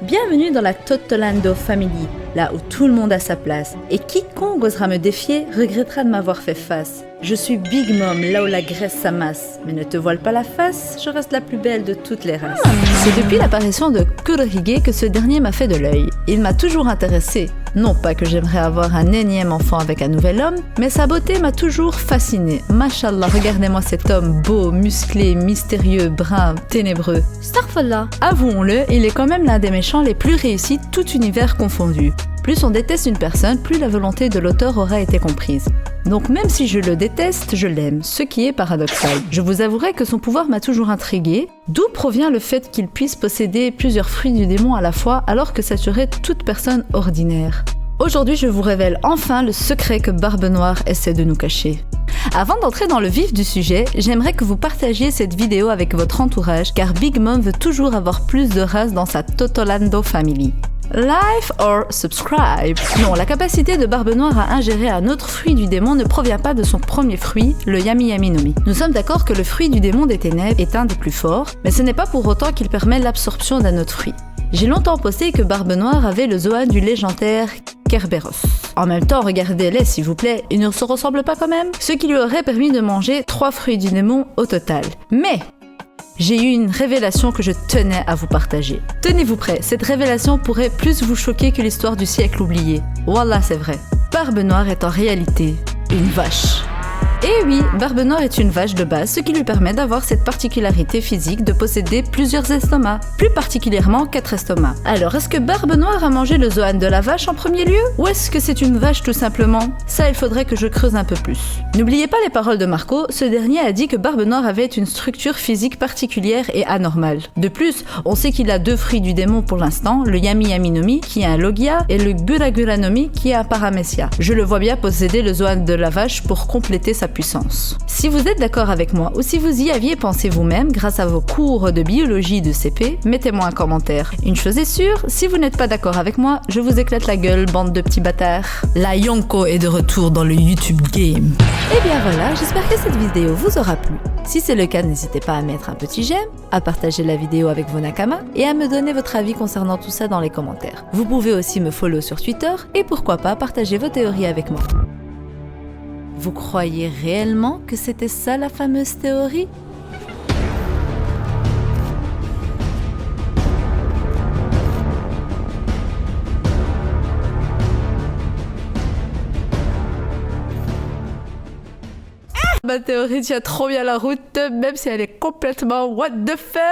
Bienvenue dans la Totolando Family, là où tout le monde a sa place. Et quiconque osera me défier regrettera de m'avoir fait face. Je suis Big Mom, là où la graisse s'amasse. Mais ne te voile pas la face, je reste la plus belle de toutes les races. C'est depuis l'apparition de Kurohige que ce dernier m'a fait de l'œil. Il m'a toujours intéressée. Non pas que j'aimerais avoir un énième enfant avec un nouvel homme, mais sa beauté m'a toujours fascinée. Mashallah, regardez-moi cet homme beau, musclé, mystérieux, brun, ténébreux. Starfallah. Avouons-le, il est quand même l'un des méchants les plus réussis, tout univers confondu. Plus on déteste une personne, plus la volonté de l'auteur aura été comprise. Donc même si je le déteste, je l'aime, ce qui est paradoxal. Je vous avouerai que son pouvoir m'a toujours intrigué, d'où provient le fait qu'il puisse posséder plusieurs fruits du démon à la fois alors que ça tuerait toute personne ordinaire. Aujourd'hui, je vous révèle enfin le secret que Barbe Noire essaie de nous cacher. Avant d'entrer dans le vif du sujet, j'aimerais que vous partagiez cette vidéo avec votre entourage car Big Mom veut toujours avoir plus de races dans sa Totolando Family. Like or subscribe. Non, la capacité de Barbe Noire à ingérer un autre fruit du démon ne provient pas de son premier fruit, le Yami Yami no Mi. Nous sommes d'accord que le fruit du démon des ténèbres est un des plus forts, mais ce n'est pas pour autant qu'il permet l'absorption d'un autre fruit. J'ai longtemps pensé que Barbe Noire avait le Zoan du légendaire Kerberos. En même temps, regardez-les s'il vous plaît, ils ne se ressemblent pas quand même. Ce qui lui aurait permis de manger 3 fruits du démon au total. Mais j'ai eu une révélation que je tenais à vous partager. Tenez-vous prêts, cette révélation pourrait plus vous choquer que l'histoire du siècle oublié. Wallah, c'est vrai. Barbe Noire est en réalité une vache. Et oui, Barbe Noire est une vache de base, ce qui lui permet d'avoir cette particularité physique de posséder plusieurs estomacs, plus particulièrement 4 estomacs. Alors, est-ce que Barbe Noire a mangé le Zoan de la vache en premier lieu? Ou est-ce que c'est une vache tout simplement? Ça, il faudrait que je creuse un peu plus. N'oubliez pas les paroles de Marco, ce dernier a dit que Barbe Noire avait une structure physique particulière et anormale. De plus, on sait qu'il a 2 fruits du démon pour l'instant, le Yami Yami no Mi, qui est un Logia, et le Gura Gura no Mi, qui est un Paramecia. Je le vois bien posséder le Zoan de la vache pour compléter sa puissance. Si vous êtes d'accord avec moi ou si vous y aviez pensé vous-même grâce à vos cours de biologie de CP, mettez-moi un commentaire. Une chose est sûre, si vous n'êtes pas d'accord avec moi, je vous éclate la gueule, bande de petits bâtards. La Yonko est de retour dans le YouTube Game. Et bien voilà, j'espère que cette vidéo vous aura plu. Si c'est le cas, n'hésitez pas à mettre un petit j'aime, à partager la vidéo avec vos nakamas et à me donner votre avis concernant tout ça dans les commentaires. Vous pouvez aussi me follow sur Twitter et pourquoi pas partager vos théories avec moi. Vous croyez réellement que c'était ça la fameuse théorie? Ma théorie tient trop bien la route, même si elle est complètement what the fuck.